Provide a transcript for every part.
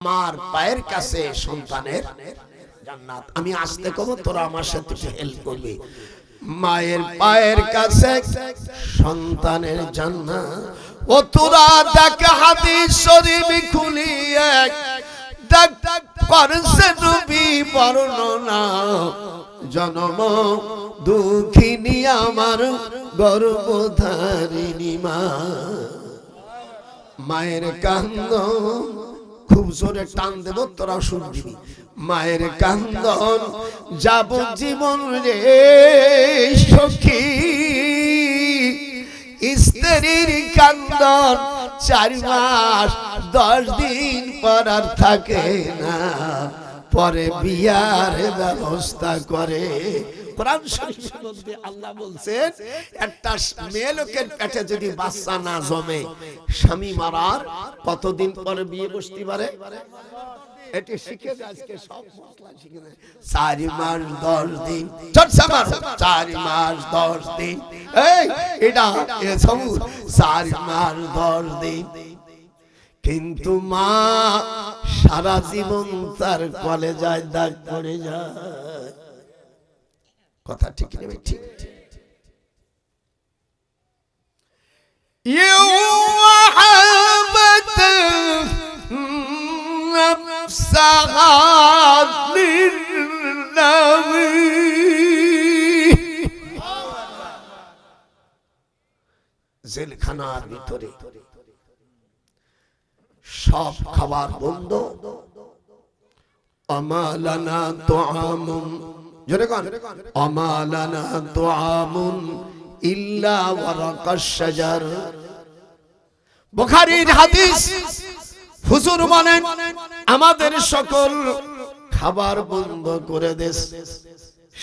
আমার পায়ের কাছে সন্তানের জান্নাত। আমি আসতে কব, তোরা আমার সাথে হেল্প করবি। মায়ের পায়ের কাছে সন্তানের জান্নাত। ও তোরা দেখ হাদিস শরীফ খুলিয়ে দেখ করছে নবী বর্ণনা, জন্ম দুঃখিনী আমার গর্ভধারিণী মা। মায়ের কান্দন, খুব জোরে টান দেব তোরা শুনবি। মায়ের কান্দন যাবজ্জীবন রে সখী, স্ত্রীর কান্দন 4 মাস 10 দিন পর আর থাকে না, পরে বিয়ার ব্যবস্থা করে। কোরআন শরীফের মধ্যে আল্লাহ বলছেন, একটা মেয়ে লোকের পেটে যদি বাচ্চা না জমে, স্বামী মারার কতদিন পরে বিয়ে বসতে পারে? এটি শিখে আজকে সব মশলা শিখে 4 মাস 10 দিন। 4 মাস 10 দিন, এই এটা সব 4 মাস 10 দিন। কিন্তু মা সারা জীবন তার কলেজায় দাগ পড়ে যায়। কথা ঠিক নেবে? ঠিক। জেলখানার ভিতরে সব খাবার বন্ধ। আমালানা তুআমুন, জোরে কোন, আমালানা তুআমুন ইল্লা ওয়ারাকাশ শাজার। বুখারীর হাদিস। হুজুর বলেন, আমাদের সকল খাবার বন্ধ করে দেশ।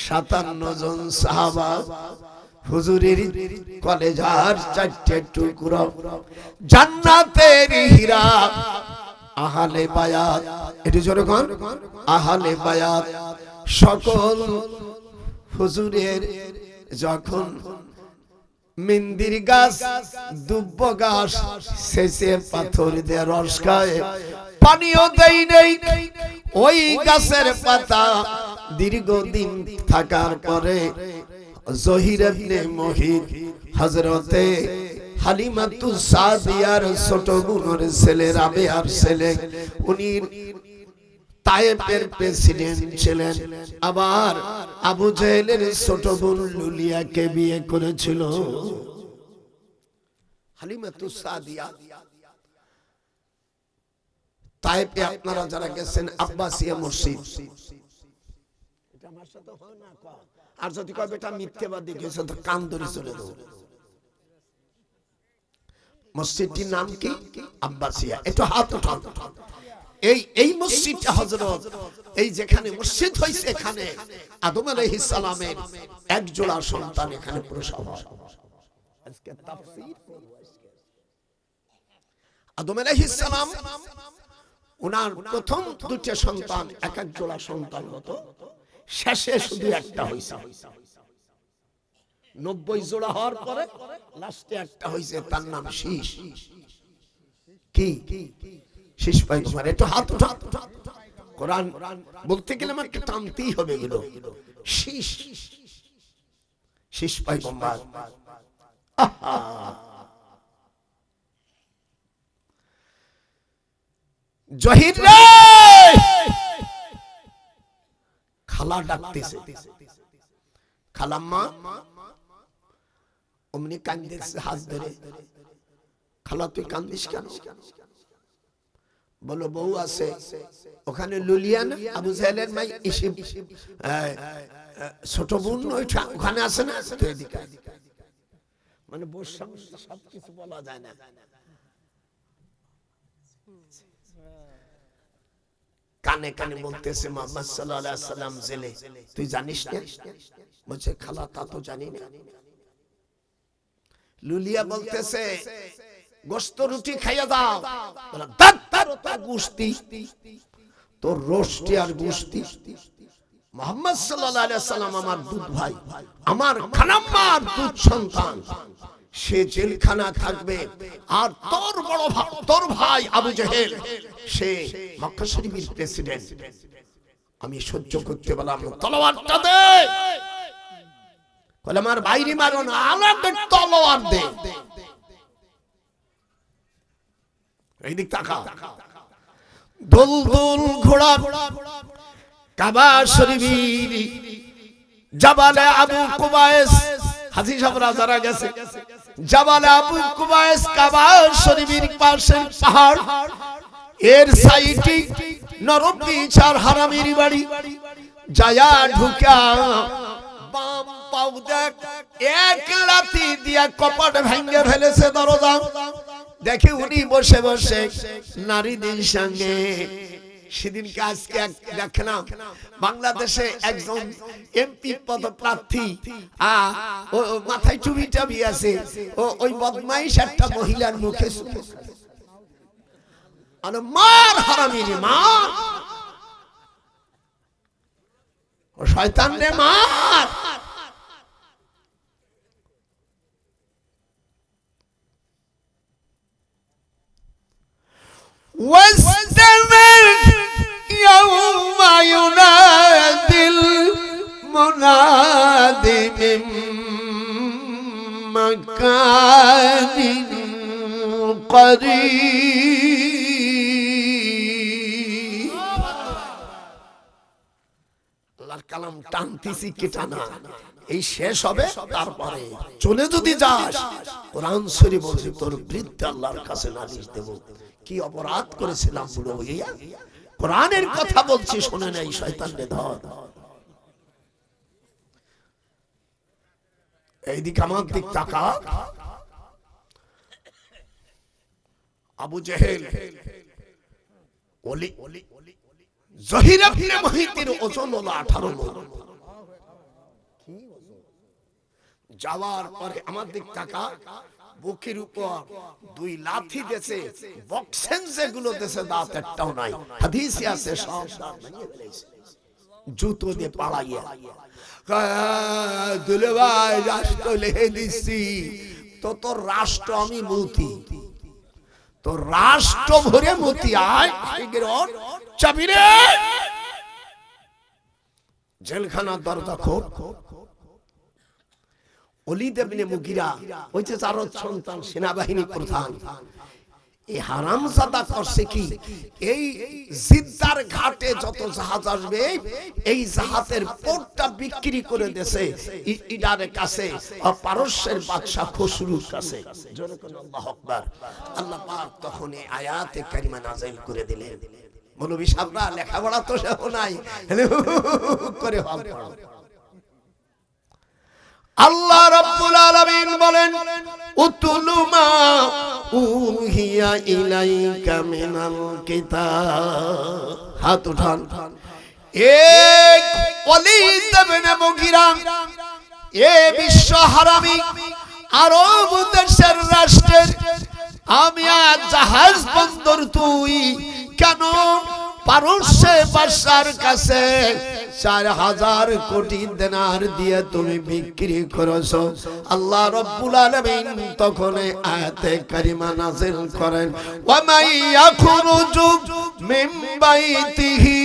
57 জন সাহাবা হুজুরের কলেজার 4টে টুকরো, জান্নাতের হীরা, আহলে বায়াত। এটি জোরে কোন, আহলে বায়াত। সকল হুজুরের যখন মিন্দির গাছ, দুব্ব গাছ, শেষে পাথর দিয়ে রস খায়, পানিও দেই নেই। ওই গাছের পাতা দীর্ঘদিন থাকার পরে জহির ইবনে মুহিত হযরতে হালিমাতুস সাদিয়ার ছোট বোনের ছেলে, রাবেয়ার ছেলে, উনি তায়েফের প্রেসিডেন্ট ছিলেন। আবার আবু জেহেলের ছোট বোন লুলিয়াকে বিয়ে করেছিল হালিমাতুস সাদিয়া। তায়েফে আপনারা যারা গেছেন, আব্বাসিয়া মসজিদ, এটা আমার সাথে হয় না। আর যদি কয় বেটা মিথ্যাবাদী গেছে তো কান ধরে চলে যাও। মসজিদটির নাম কি? আব্বাসিয়া। একটু হাত উঠান। এই মসজিদটা হযরত, এই যেখানে মসজিদ হইছে, এখানে আদম আলাইহিস সালামের এক জোড়া সন্তান এখানে প্রসব হয়। আজকে তাফসীর করব। আদম আলাইহিস সালাম ওনার প্রথম 2টা সন্তান, এক এক জোড়া সন্তান হতো, শেষে শুধু একটা হইছে। 90 জোড়া হওয়ার পরে লাস্টে একটা হইছে, তার নাম শীষ। কি? শীষ পয়গম্বর। একটু হাত উঠা। কোরআন বলতে গেলে আমাকে টানতেই হবে এগুলো। শীষ, শীষ পয়গম্বর। জহির রে, খালা ডাকতেছে। খালাম্মা অমনি কান্দিছে হাত ধরে। খালা তুই কান্দিস কেন? বলো বউ আছে ওখানে, লুলিয়া না, আবু জাহেলের মাই, ছোট বোন ওখানে আছে না, তুই এদিকে। মানে বউর সামনে সবকিছু বলা যায় না। কানে কানে বলতেছে মুহাম্মদ সাল্লাল্লাহু আলাইহি ওয়াসাল্লাম জেলে, তুই জানিস না? বলছে খালা তা তো জানি না। লুলিয়া বলতেছে গোশত রুটি খাইয়া দাও। বলে দাঁতার তো গোশতি, তোর রোস্টি আর গোশতি। মুহাম্মদ সাল্লাল্লাহু আলাইহি ওয়াসাল্লাম আমার দুধ ভাই, আমার খালাম্মার দুধ সন্তান, সে জেলখানা থাকবে, আর তোর বড় ভাই, তোর ভাই আবু জেহেল সে মক্কা শরীফের প্রেসিডেন্ট। আমি সহ্য করতে পারলাম না, তলোয়ারটা দে। বলে আমার বাইরে মারো না, আলাদা তলোয়ার দে। এইদিক তাকা, দুলদুল ঘোড়া কাবা শরীফের জাবালে আবু কুবাইস, হাজী সাহেবরা যারা গেছে, জাবালে আবু কুবাইস কাবা শরীফের পাশের পাহাড়, এর সাইডে নরবী চার হারামির বাড়ি। যায়া ঢুকা বাম পাও দেখ, এক লাথি দিয়া কপাট ভেঙে ফেলেছে দরজা। দেখে উনি বসে বসে নারীদের সঙ্গে, সেদিনকে আজকে দেখলাম বাংলাদেশে একজন এমপি পদপ্রার্থী, ও মাথায় চুবি টাবি আছে, ওই বদমাইশ একটা মহিলার মুখে মার, হারামির মার, ও শয়তান রে মার। واستمع يوم ينادي المناد من مكان قريب। আল্লাহর কালাম টানতেছি কি টানা, এই শেষ হবে, তারপরে চলে যদি যাস কোরআন শরীফ বলছে তোর বিরুদ্ধে আল্লাহর কাছে নালিশ দেব। কি অপরাধ করেছিলাম বুড়ো হইয়া, কোরআনের কথা বলছি, শুনে নাই, শয়তানকে ধর। এইদিকে আমার দিক তাকা, আবু জেহেল ওলি জহির ইবনে মুহিতের ওজন হলো 18 মণ। যাওয়ার পরে আমার দিক তাকা, বুকের উপর 2 লাথি দেছে, বক্সেন যেগুলো দেছে দাঁত একটাও নাই, হাদিসে আছে সব দাঁত ভেঙে ফেলেছে, জুতো দিয়ে পাড়াইয়া। দুলে ভাই রাষ্ট্র লিখে দিচ্ছি, তো তোর রাষ্ট্র আমি মুতি, তোর রাষ্ট্র ভরে মুতি, আয় চাবি রে, জেলখানার দরজা খোল। ওলীদ ইবনে মুগীরা ওই যে চার সন্তান সেনাবাহিনী প্রধান, এই হারামজাদা করছে কি, এই জিদ্দার ঘাটে যত জাহাজ আসবে এই জাহাজের পোর্টটা বিক্রি করে দেছে ইরানের কাছে, পারস্যের বাদশা খসরুর কাছে। জোরে কোন আল্লাহু আকবার। আল্লাহ পাক তখন এই আয়াতে কারিমা নাযিল করে দিলেন। মৌলভী সাহেবরা লেখাপড়া তো শেখো নাই, করে হল পড়ো। আল্লাহ রাব্বুল আলামিন বলেন উতুলু মা উহিয়া ইলাইকা মিনাল কিতাব। হাত উঠান। এক ওলীদ ইবনে মুগীরা, এ বিশ্ব হারামি আরব দেশের রাষ্ট্রের, আমি আজ জাহাজ বন্দর, তুই কেন পারস্যের বাদশার কাছে 4000 কোটি দিনার দিয়ে তুমি বিক্রি করেছো। আল্লাহ রাব্বুল আলামিন তখন আয়াতে কারিমা নাযিল করেন, ওয়া মান ইয়াখরুজু মিন বাইতিহি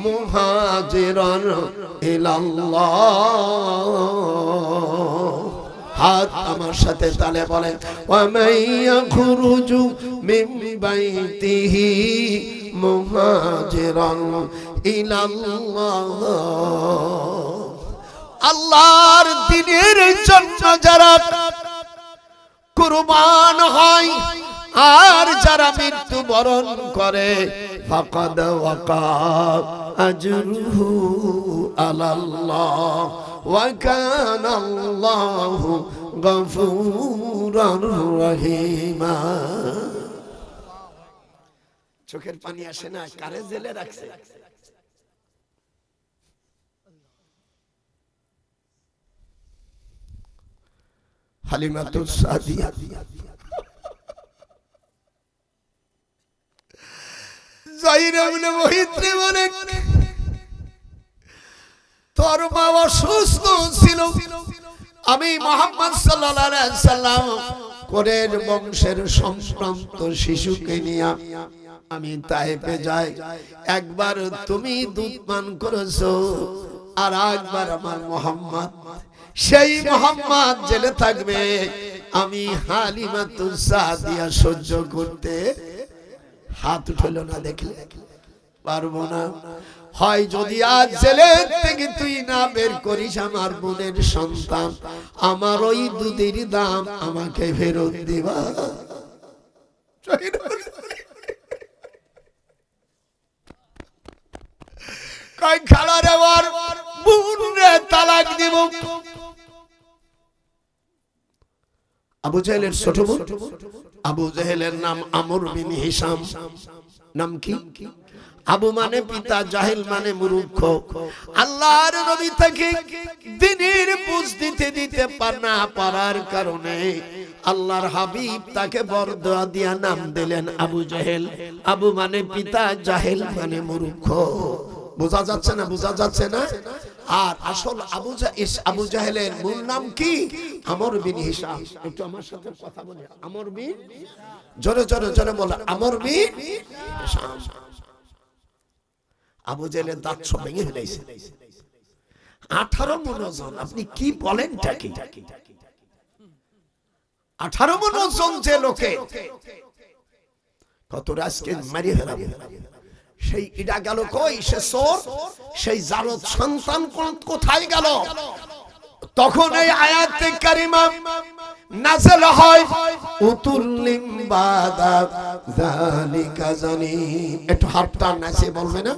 মুহাজিরান ইলাল্লাহ। হাত আমার সাথে তালে বলেন, ওয়া মান ইয়াখরুজু মিন বাইতিহি মুহাজিরান ইলাল্লাহ। আল্লাহর দ্বীনের জন্য যারা কুরবান হয় আর যারা মৃত্যুবরণ করে, ফাকাদ ওয়াকা আজরুহু আলাল্লাহ ওয়া কানাল্লাহু গফুরার রহিমা। চোখের পানি আসে না, কারে জেলে রাখছে। হালিমাতুস সাদিয়া যাহির ইবনে মুহিত বলে, তোর মা অসুস্থ ছিল, আমি মুহাম্মদ সাল্লাল্লাহু আলাইহি সাল্লাম কোরের বংশের সম্ভ্রান্ত শিশুকে নিয়ে আমি তায়েফে যাই। একবার তুমি দুধ পান করেছো, আর একবার আমার মুহাম্মদ, সেই মুহাম্মদ জেলে থাকবে। আমি হালিমাতুস সাদিয়া সহ্য করতে হাত উঠলো না, দেখলে পারবো না। হয় যদি আজ জেলে থেকে তুই না বের করিস আমার বোনের সন্তান, আমার ওই দুধের দাম আমাকে ফেরত দিবা। কই খালার আবার বোনরে তালাক দিব। আবু জাহেলের ছোট বোন, আবু জাহেলের নাম আমর বিন হিশাম। নাম কি? আবু মানে পিতা, জাহেল মানে মূর্খ। আল্লাহর নবী তাকে দ্বীনের বুঝ দিতে না পারার কারণে আল্লাহর হাবিব তাকে বরদোয়া দিয়া নাম দিলেন আবু জাহেল। আবু মানে পিতা, জাহেল মানে মূর্খ। বোঝা যাচ্ছে না? বোঝা যাচ্ছে না? আর আসল আবু জাহেলের মূল নাম কি? আমর বিন হিশাম। একটু আমার সাথে কথা বলে, আমর বিন, জোরে জোরে জোরে বলে, আমর বিন হিশাম। আবু জাহেলের দাঁত সব ভেঙে ফেলেছে। 18 মণ ওজন। আপনি কি বলেন? 18 মণ ওজন যে লোকে, কত রাজকে মারিয়ে ফেলাবে। সেই ইডা গেল কই? সে চোর। সেই জারদ সন্তান কোথায় গেল? তখন এই আয়াতে কারিমা নাযিল হয়, উতুল্লিম বাদা যালিকা জানিম। একটু হাতটা নাচে বলবে না,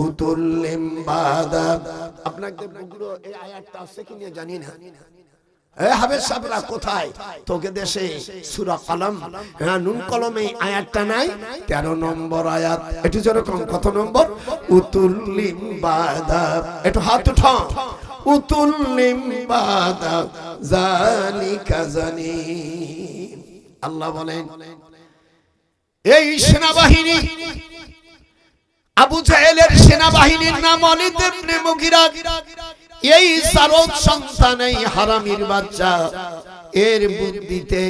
উতুল্লিম বাদা। আপনাদের বুগুলো এই আয়াতটা আছে কি না জানি না। এ হাবেজ সাহেবরা কোথায়? তোকে দেশে সূরা কলম, নুন কলমে আয়াতটা নাই? 13 নম্বর আয়াত। একটু যেরকম কত নম্বর? উতুল্লিম বাদা। একটু হাত উঠাও। উতুল্লিম বাদা যালিকা জানিম। আল্লাহ বলেন এই সেনাবাহিনী, আবু জাহেলের সেনাবাহিনীর নাম ওয়ালিদ ইবনে মুগিরা। এই জারদ সন্তান, এই হারামির বাচ্চা, এর বুদ্ধিতে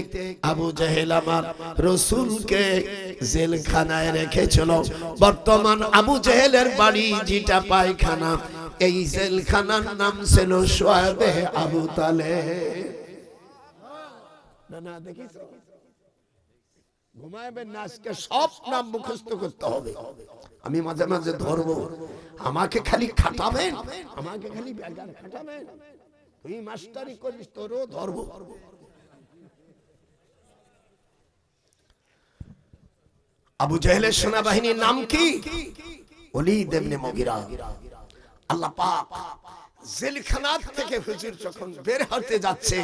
আবু জাহেল আমার রাসূলকে জেলখানায় রেখেছিল। বর্তমান আবু জাহেলের বাড়ি যেটা পায়খানা, এই জেলখানার নাম ছিল শুআবে আবু তালেব। না না দেখিস, ঘুমাইবেন না, আজকে সব নাম মুখস্থ করতে হবে। আমি মাঝে মাঝে ধরবো, আমাকে খালি খাটাবেন, আমাকে খালি বেগার খাটাবেন। তুই মাস্টারি করিস, তোরও ধরবো। আবু জাহেলের সেনাবাহিনীর নাম কি? ওয়ালিদ ইবনে মুগিরা। আল্লাহ পাক জেলখানার থেকে হুজুর যখন বের হতে যাচ্ছে,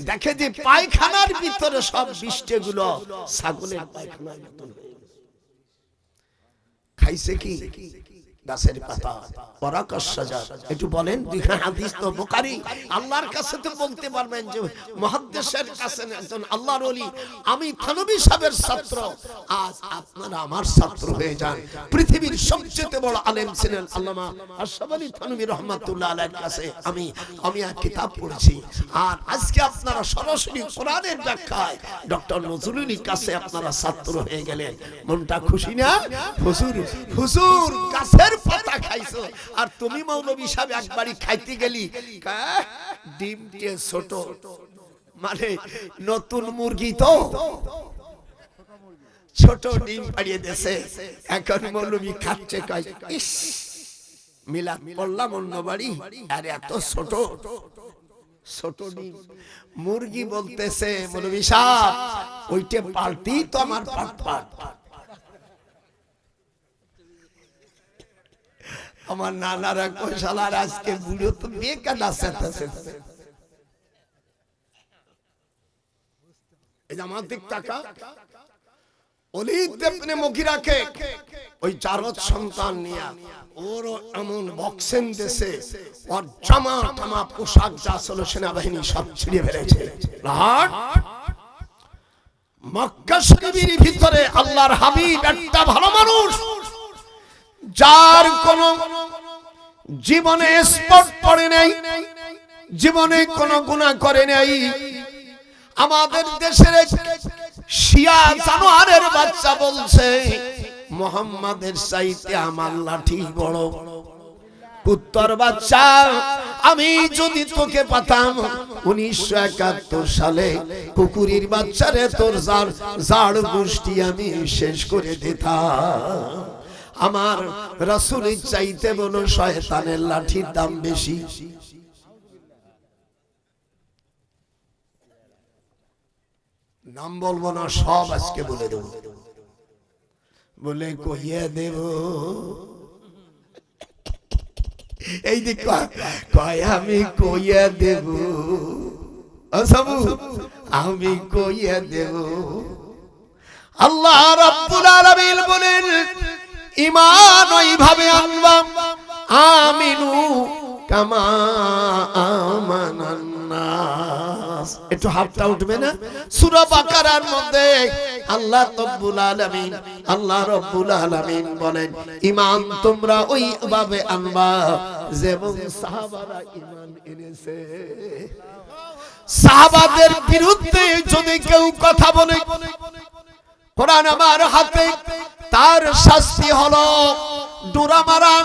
দেখে যে পায়খানার ভিতরে সব বিষ্টেগুলো ছাগলের পায়খানার মতন হয়ে গেছে। খাইছে কি? গাছের পাতা, পরাকাশ সাজার। একটু বলেন, দুইখানা হাদিস তো বুখারী। আল্লাহর কাছে তো বলতে পারবেন যে মুহাদ্দিসের কাছে একজন আল্লাহর ওলি, আমি থানভী সাহেবের ছাত্র, আজ আপনারা আমার ছাত্র হয়ে যান। পৃথিবীর সবচেয়ে বড় আলেম ছিলেন আল্লামা আশরাফ আলী থানভী রাহমাতুল্লাহ আলাইহির কাছে আমি এক কিতাব পড়েছি। আর আজকে আপনারা সরাসরি কোরআনের ব্যাখ্যায় ডক্টর নজরুলের কাছে আপনারা ছাত্র হয়ে গেলেন। মনটা খুশি না? হুজুর গাছের পাতা খাইছো, আর তুমি মৌলভী সাহেব একবারই খাইতে গেলি ডিমটে ছোট, মানে নতুন মুরগি তো ছোট ডিম পাড়িয়ে দেছে। এখন মৌলভী খাচ্ছে, কয় ইস মিলাদ পড়লাম অন্য বাড়ি, আর এত ছোট ছোট ডিম। মুরগি বলতেছে, মৌলভী সাহেব ওইটা পাল্টি তো আমার পাট পাট। আমার নানারা কৌশলার আজকে বুড়ো তো বেকার নাচতেছে। এই আমার দিক টাকা ওয়ালিদ ইবনে মুগিরাকে ওই জারদ সন্তান নিয়া ওর এমন বক্সেন দেশে ওর জামা টামা পোশাক যা ছিল সেনাবাহিনী সব ছিঁড়ে ফেলেছে। মক্কা শরীফের ভিতরে আল্লাহর হাবিব একটা ভালো মানুষ, যার কোন জীবনে স্পট পড়ে নাই, জীবনে কোনো গুনাহ করে নাই। আমাদের দেশের শিয়া জানোয়ারের বাচ্চা বলছে মুহাম্মাদের চাইতে আমার লাঠি বড়। কুত্তার বাচ্চা, আমি যদি তোকে পাতাম 1971 সালে কুকুরের বাচ্চারে তোর জাড় গোষ্ঠী আমি শেষ করে দিতাম। আমার রাসূলের চাইতে বলো শয়তানের লাঠির দাম বেশি। নাম বলবো না, সব আজকে বলে দেব। বলে কইয়া দেব, এই যে কয় আমি কইয়া দেব, আমি কইয়া দেব। আল্লাহ রাব্বুল আলামিন বলেন ঈমান ওইভাবে আনবা, আমিনু কামা আমানান নাস। একটু হাতটা উঠবে না? সূরা বাকারার মধ্যে আল্লাহ রাব্বুল আলামিন বলেন ঈমান তোমরা ওইভাবে আনবা যেমন সাহাবারা ঈমান এনেছে। সাহাবাদের বিরুদ্ধে যদি কেউ কথা বলে, কোরআন আমার হাতে, তার শাস্তি হলো ডোরা মারা।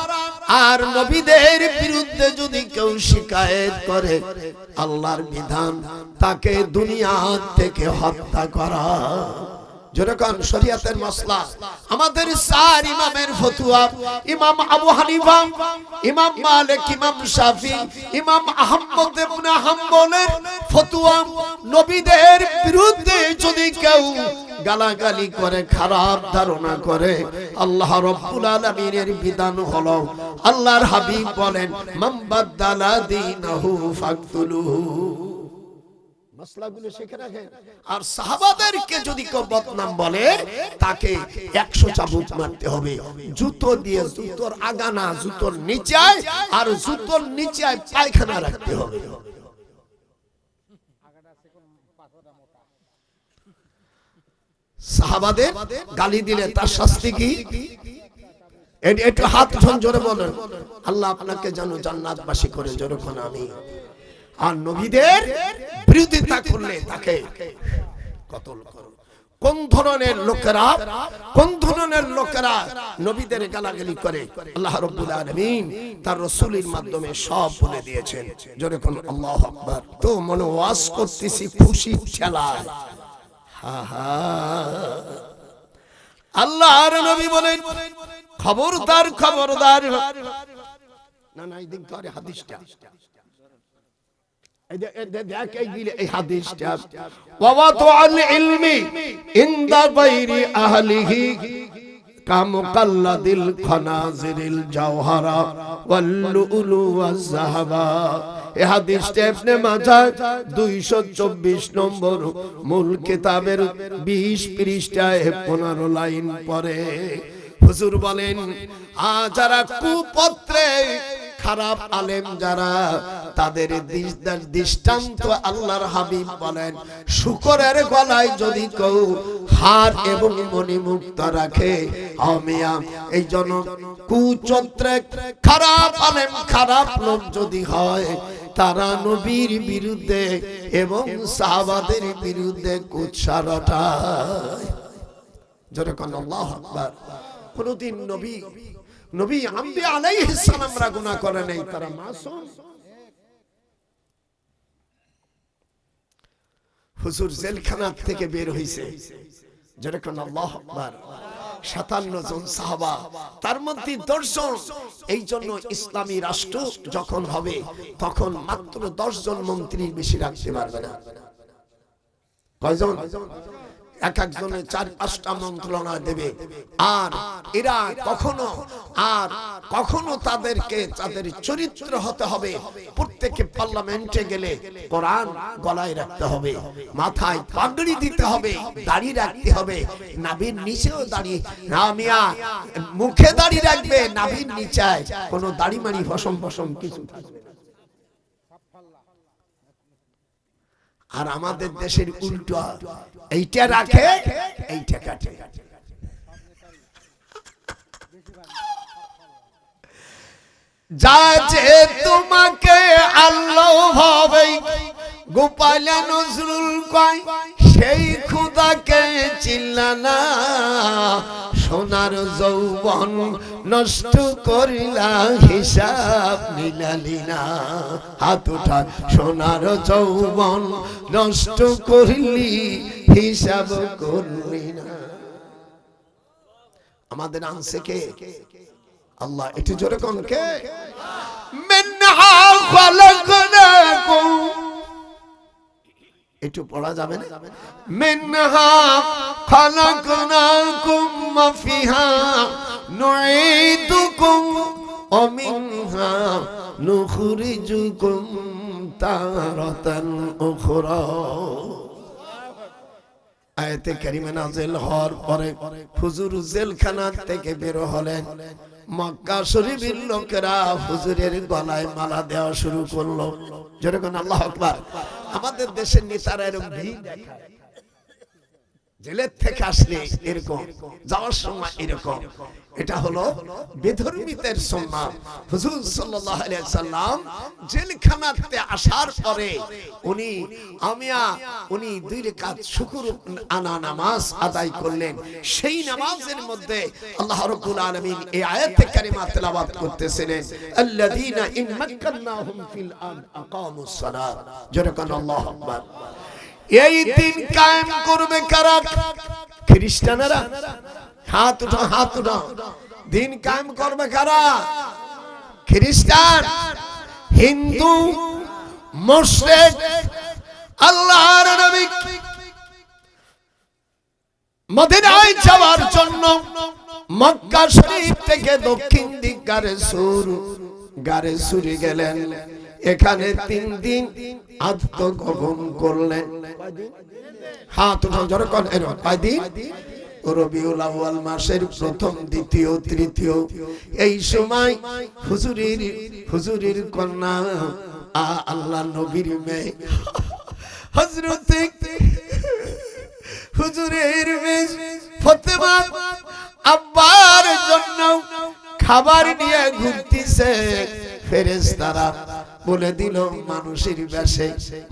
আর নবীদের বিরুদ্ধে যদি কেউ শিকায়েত করে, আল্লাহর বিধান তাকে দুনিয়া থেকে হত্যা করা। যেরকম শরীয়তের মাসলা, আমাদের চার ইমামের ফতোয়া, ইমাম আবু হানিফা, ইমাম মালিক, ইমাম শাফি, ইমাম আহমদ ইবনে হাম্বলের ফতোয়া, নবীদের বিরুদ্ধে যদি কেউ গালাগালি করে, খারাপ ধারণা করে, আল্লাহ রাব্বুল আলামিনের বিধান হলো, আল্লাহর হাবিব বলেন মান বাদালা দীনাহু ফাকতুলুহু। মাসলাগুলো শিখে রাখেন। আর সাহাবাদেরকে যদি কেউ বদনাম বলে, তাকে 100 চাবুক মারতে হবে, জুতো দিয়ে, জুতোর আগা না, জুতোর নিচে, আর জুতোর নিচে পায়খানা রাখতে হবে। সাহাবাদের গালি দিলে তার শাস্তি কি? একটু হাত জোরে বলেন, আল্লাহ আপনাকে যেন জান্নাতবাসী করে, জোরে কোন আমি। আর নবীদের বিরোধিতা করলে তাকে কতল করো। কোন ধরনের লোকেরা নবীদের গালাগালি করে, আল্লাহ রাব্বুল আলামিন তার রাসূলের মাধ্যমে সব বলে দিয়েছেন। জোরে কোন আল্লাহু আকবার। তো মনে ওয়াজ করতেছি খুশি ঠেলায়, আল্লাহর নবী বলেন খবরদার, খবরদার। না না, এই দিন তো আরে হাদিসটা, এই হাদিসটা, ওয়াওয়াতুল ইলমি ইনদা গায়রি আহলিহি কামুকাল্লাদিল খানাজিরিল জাওহারা ওয়াল লুলু ওয়াজ যাহাবা। এই হাদিসটা ইবনে মাজাহ 224 নম্বর মূল কিতাবের 20 পৃষ্ঠায় 15 লাইন পরে হুজুর বলেন, যারা কুপত্রে খারাপ আলেম যারা, তাদের দৃষ্টান্ত আল্লাহর হাবিব বলেন শুকরের গলায় যদি কেউ হার এবং মণিমুক্তা রাখে, আমিয়া এই জন্য কুচত্রে খারাপ আলেম, খারাপ লোক যদি হয়, তারা নবীর বিরুদ্ধে এবং সাহাবাদের বিরুদ্ধে কুৎসা রটায়। যেরকম আল্লাহু আকবার। কোনদিন নবী আম্বিয়া আলাইহিস সালামরা গুনাহ করে নাই, তারা মাসুম। হুজুর জেলখানা থেকে বের হইছে, যেরকম আল্লাহু আকবার। 57 জন সাহাবা, তার মধ্যে 10 জন। এই জন্য ইসলামী রাষ্ট্র যখন হবে, তখন মাত্র 10 জন মন্ত্রী বেশি রাখতে পারবে না। কয়জন? এক একজনের 4-5টা মন্ত্রণালয় দেবে। আর এরা কখনো তাদেরকে তাদের চরিত্র হতে হবে। প্রত্যেকে পার্লামেন্টে গেলে কোরআন গলায় রাখতে হবে, মাথায় পাগড়ি দিতে হবে, দাড়ি রাখতে হবে, নাভির নিচেও দাড়ি না, মিয়া মুখে দাড়ি রাখবে, নাভির নিচে কোনো দাড়ি মাড়ি ফসম কিছু থাকবে না। আর আমাদের দেশের উল্টো, এইটা রাখে, এইটা কাটে। যা যে তোমাকে আল্লাহ গোপাল নজরুল কয় সেই খোদাকে চিনলা না, সোনার যৌবন নষ্ট করিলা হিসাব মিলালি না। হাত উঠা, সোনার যৌবন নষ্ট করলি হিসাব করলি না। আমাদের আনছে কে? আল্লাহ। একটু জোরে কোন কে? মিনহা খালাকনাকুম, একটু পড়া যাবে না? মিনহা খালাকনাকুম ওয়া ফিহা নুঈদুকুম ওয়া মিনহা নুখরিজুকুম তারাতান উখরা। আয়াতে কারিমা নাযিল হওয়ার পরে হুজুর জেলখানা থেকে বের হলেন। মক্কা শরীফের লোকেরা হুজুরের গলায় মালা দেওয়া শুরু করলো। যেরকম আল্লাহু আকবার। আমাদের দেশের নেতারা এরকম ভিড় দেখায়, জেলের থেকে আসলে এরকম, যাওয়ার সময় এরকম। এটা হলো বেধর্মীদের সুন্নাত। হুজুর সাল্লাল্লাহু আলাইহি সাল্লাম জেলখানাতে আসার পরে উনি 2 রাকাত শুকর আনা নামাজ আদায় করলেন। সেই নামাজের মধ্যে আল্লাহ রাব্বুল আলামিন এই আয়াতে কারিমা তেলাওয়াত করতেছিলেন, আল্লাযীনা ইন মাক্কান্নাহুম ফিল আরদ আকামুস সালাত। যেরকম আল্লাহু আকবার। এই দিন কায়েম করবে কারা? খ্রিস্টানেরা। হাত উঠাও, হাত উঠাও। দিন কায়েম করবে কারা? খ্রিস্টান, হিন্দু, মুশরিক। আল্লাহর নবী মদিনায় যাওয়ার জন্য মক্কা শরীফ থেকে দক্ষিণ দিক গারে সুরে গেলেন। এখানে 3 দিন আত্মগোপন করলেন। হাত উঠাও, জোরে কোন এর কয়দিন? রবিউল আউয়াল মাসের প্রথম, দ্বিতীয়, তৃতীয়। এই সময় হুজুরের কন্যা আল্লাহ নবীর মেয়ে হযরত হুজুরের মেয়ে ফাতেমা আব্বার জন্য খাবার নিয়ে ঘুরতেছে। ফেরেশতারা বলে দিল মানুষের বেশে,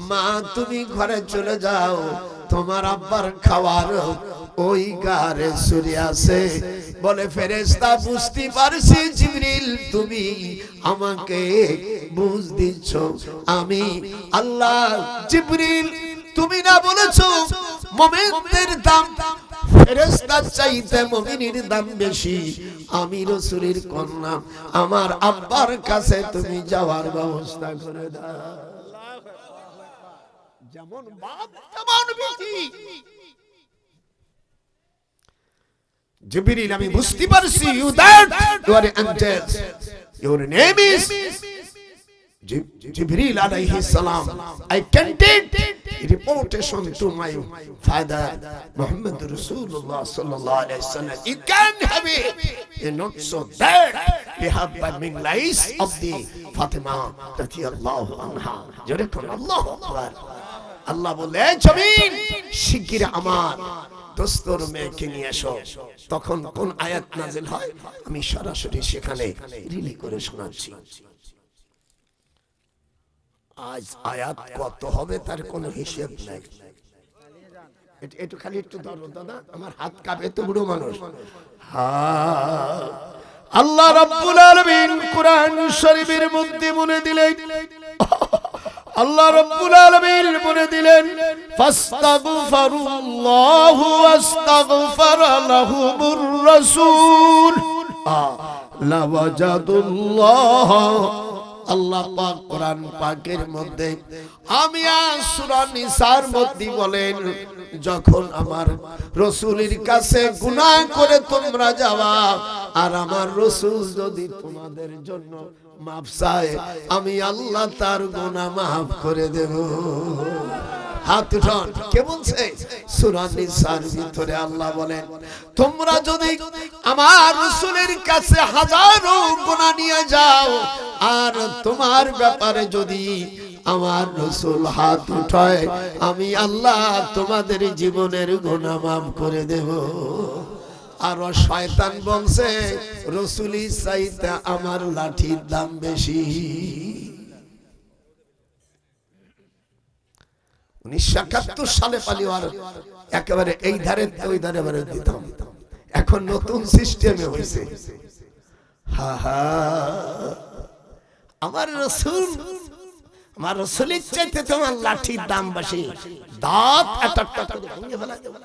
মা তুমি ঘরে চলে যাও, তোমার আব্বার খাওয়ার ওই গারে সুরে আছে। বলে ফেরেশতা বুঝতে পারছি জিবরিল তুমি আমাকে বুঝ দিচ্ছ, আমি আল্লাহ। জিবরিল তুমি না বলেছো মুমিনদের দাম ফেরেশতার চাইতে মুমিনের দাম বেশি। আমি রাসূলের কন্যা, আমার আব্বার কাছে তুমি যাওয়ার ব্যবস্থা করে দাও। যেমন বাপ তেমন বেটি। জিবরিল আমি বুঝতে পারছি you that you are angels, your name is Jibril alayhi salam. I can take reportation to my father Muhammad Rasulullah sallallahu alayhi wasallam. You can have it. And not so that we have by lies of the Fatima radiyallahu anha. Jerekon Allahu akbar. Allah বলে জমিন শিগগির আমার দোস্তর মেয়েকে নিয়ে এসো। তখন কোন আয়াত নাজিল হয় আমি সরাসরি সেখানে রিলি করে শোনাচ্ছি। আজ আয়াত কত হবে তার কোনো হিসাব নাই। একটু খালি একটু ধরো দাদা, আমার হাত কাঁপে তো বুড়ো মানুষ। আল্লাহ রাব্বুল আলামিন কুরআন শরীফের মধ্যে বলে দিলেন, আল্লাহ রাব্বুল আলামিন বলে দিলেন ফাস্তাগফিরুল্লাহ ওয়াস্তাগফারা লাহুমুর রাসূল লাওয়াজাদুল্লাহ। আল্লাহ পাক কোরআন পাকের মধ্যে আমি সূরা নিসার মধ্যে বলেন, যখন আমার রাসূলের কাছে গুনাহ করে তোমরা যাওয়া আর আমার রাসূল যদি তোমাদের জন্য মাফ চায়, আমি আল্লাহ তার গুনাহ মাফ করে দেব। হাত উঠান। কে বলছে? সূরা নিসার ভিতরে আল্লাহ বলেন, তোমরা যদি আমার রাসূলের কাছে হাজারো গুনাহ নিয়ে যাও আর তোমার ব্যাপারে যদি আমার রাসূল হাত উঠায়, আমি আল্লাহ তোমাদের জীবনের গুনাহ মাফ করে দেব। আর শয়তান বলছে রাসূলি চাইতে আমার লাঠির দাম বেশি। 1971 সালে পালিওয়ার একেবারে এই ধারে ওই ধারে বারে দিতাম। এখন নতুন সিস্টেমে হয়েছে। হা হা, আমার রসুলের চাইতে তোমার লাঠির দাম বেশি। দাঁত একটা ভেঙে ফেলা দেব,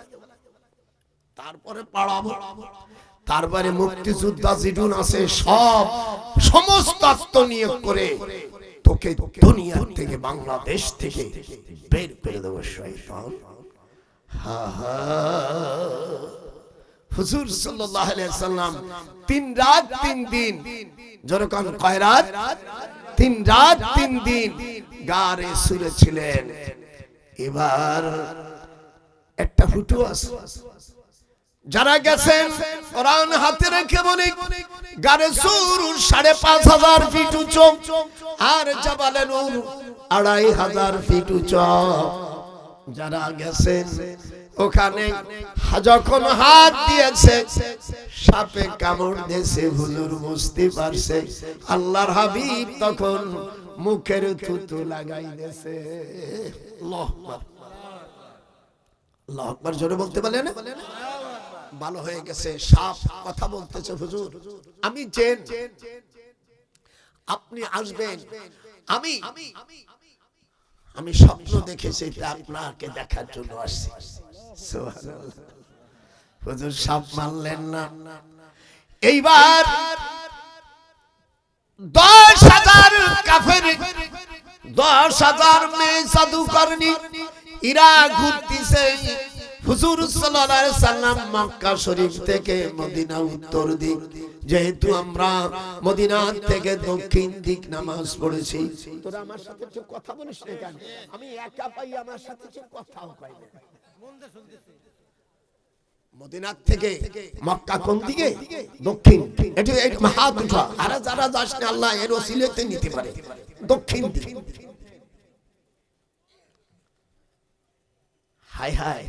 তারপরে পাড়াবো। তারপরে মুক্তিযোদ্ধা জিডুন আছে, সমস্ত আত্মনিয়োগ করে তোকে দুনিয়া থেকে, বাংলাদেশ থেকে বের করে দেবো শয়তান। হা হা, হুজুর সাল্লাল্লাহু আলাইহি ওয়াসাল্লাম 3 রাত 3 দিন, যখন কয় রাত? 3 রাত 3 দিন গারে সুরে ছিলেন। এবার একটা ফুটো আছে, যারা গেছেন কোরআন হাতে রেখে বলি, গারে সুর 5,500 ফিট উঁচু, আর জাবালে নূর 2,500 ফিট উঁচু। যারা গেছেন ওখানে যখন হাত দিয়েছে, সাপে কামড় দিয়েছে, হুজুর বুঝতে পারছে আল্লাহর হাবিব তখন মুখের থুতু লাগাই দিয়েছে। আল্লাহু আকবার, আল্লাহু আকবার জোরে বলতে পারলেন না? ভালো হয়ে গেছে, সাপ কথা বলতেছে, হুজুর আমি জেন, আপনি আসবেন, আমি স্বপ্ন দেখেছি, আপনাকে দেখার জন্য আসছি। সুবহানাল্লাহ, হুজুর সাপ মানলেন না। এইবার 10,000 কাফের, 10,000 মেয়ে জাদুকরনি, ইরা ঘুরতেছে। হুজুর সাল্লাল্লাহু আলাইহি সাল্লাম মক্কা শরীফ থেকে মদিনা উত্তর দিক, যেহেতু আমরা মদিনা থেকে দক্ষিণ দিক নামাজ পড়েছি। তোরা আমার সাথে একটু কথা বলিস না কেন? আমি একা পাই, আমার সাথে একটু কথাও কই না। মদিনা থেকে মক্কা কোন দিকে? দক্ষিণ। এটা হাত উঠা, আর যারা যাস না আল্লাহ এর ওসিলাতে নিতে পারে, দক্ষিণ দিক। হায় হায়,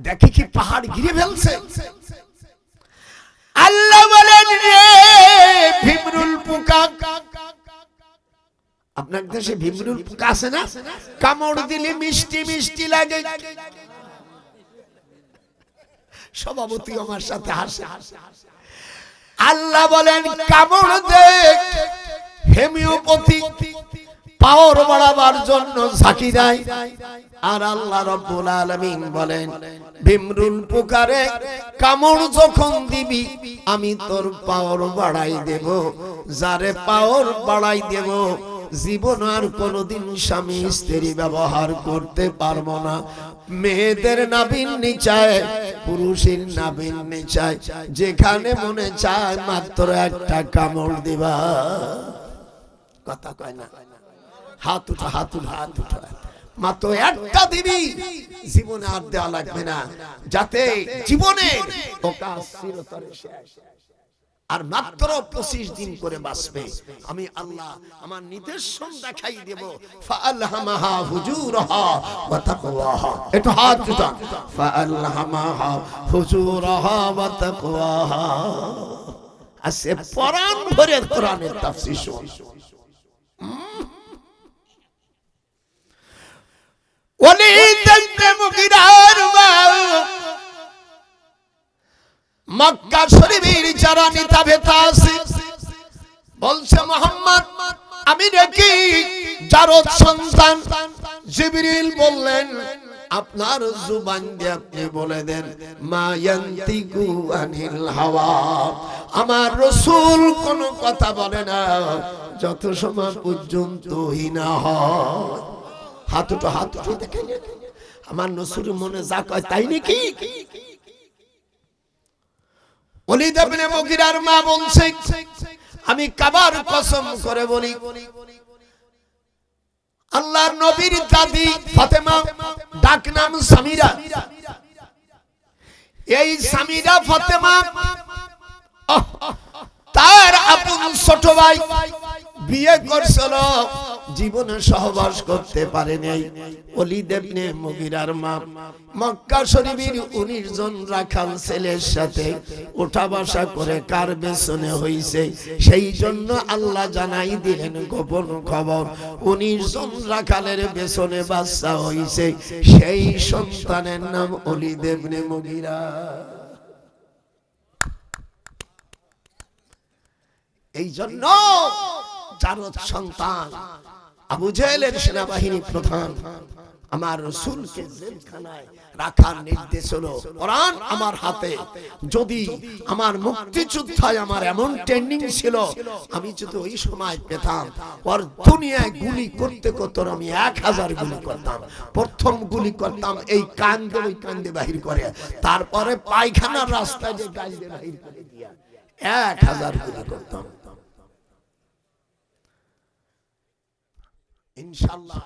দেখি কি পাহাড় ঘিরে ফেলছে। আল্লাহ বলেন রে ভিমরুল পোকা, আপনার দেশে ভিমরুল পোকা আছে না? কামড় দিলে মিষ্টি মিষ্টি লাগে। সভাপতি আমার সাথে হাসে। আল্লাহ বলেন কামড় দে, হোমিওপ্যাথি পাওয়ার বাড়াবার জন্য ঝাঁকি দেয়। আর আল্লাহ রাব্বুল আলামিন বলেন ভিমরুল পোকারে কামড় যখন দিবি আমি তোর পাওয়ার বাড়াই দেব। যারে পাওয়ার বাড়াই দেব জীবন আর কোনোদিন স্বামী স্ত্রী ব্যবহার করতে পারবো না। মেয়েদের নাভির নিচায়, পুরুষের নাভির নিচায়, যেখানে মনে চায় মাত্র একটা কামড় দিবা। কথা কয় না? হাত উঠা, হাত উঠা, হাত উঠা, মাত্র একটা দিবি, জীবনে আর দেওয়া লাগবে না, যাতে জীবনে আর মাত্র 25 দিন করে বাঁচবে। আমি আল্লাহ আমার নিদর্শন দেখাই দেব। ফাআলহামাহা ফুজুরাহা ওয়া তাকওয়াহা, একটু হাত উঠা। ফাআলহামাহা ফুজুরাহা ওয়া তাকওয়াহা। আসে পরাণ ভরে কোরআনের তাফসীর শুন। ওয়ালিদ ইবনে মুগীরার মা মক্কা শরীফের যারা নেতা ভেতা আছে বলছে মুহাম্মদ আমি নাকি জারদ সন্তান। জিবরিল বললেন আপনার জুবান দিয়ে আপনি বলে দেন মা ইয়ান্তিকু আনিল হাওয়া, আমার রাসূল কোনো কথা বলে না যত সময় পর্যন্ত হিনা হয়। হাত উঠো, হাত উঠো, দেখেন আমার রাসূল মনে যা কয় তাই নাকি? ওয়ালিদ ইবনে মুগীরার মা বলছে আমি কাবার কসম করে বলি আল্লাহর নবীর দাদি ফাতেমা, ডাক নাম সামিরা, এই সামিরা ফাতেমা তার আপন ছোট ভাই বিয়ে করছিল জীবনে সহবাস করতে পারে নাই। ওলীদ ইবনে মুগীরার মা মক্কা শরীফের 19 জন রাখাল ছেলের সাথে ওঠা বসা করে কার পেছনে হইছে, সেই জন্য আল্লাহ জানাই দিলেন গোপন খবর, 19 জন রাখালের পেছনে বাচ্চা হইছে, সেই সন্তানের নাম ওলীদ ইবনে মুগীরা। এই জন্য যার সন্তান আবু জেহেলের সেনাবাহিনী প্রধান আমার রাসূলকে জেলখানায় রাখার নির্দেশ হলো, কোরআন আমার হাতে, যদি আমার মুক্তিযোদ্ধায় আমার এমন ট্রেনিং ছিল, আমি যদি ওই সময় পেতাম ওর দুনিয়ায় গুলি করতে করতে আমি 1000 গুলি করতাম। প্রথম গুলি করতাম এই কান্দে, ওই কান্দে বাহির করে, তারপরে পায়খানার রাস্তায় যে গাছ দিয়ে বাহির করে দিয়া 1000 গুলি করতাম ইনশাআল্লাহ।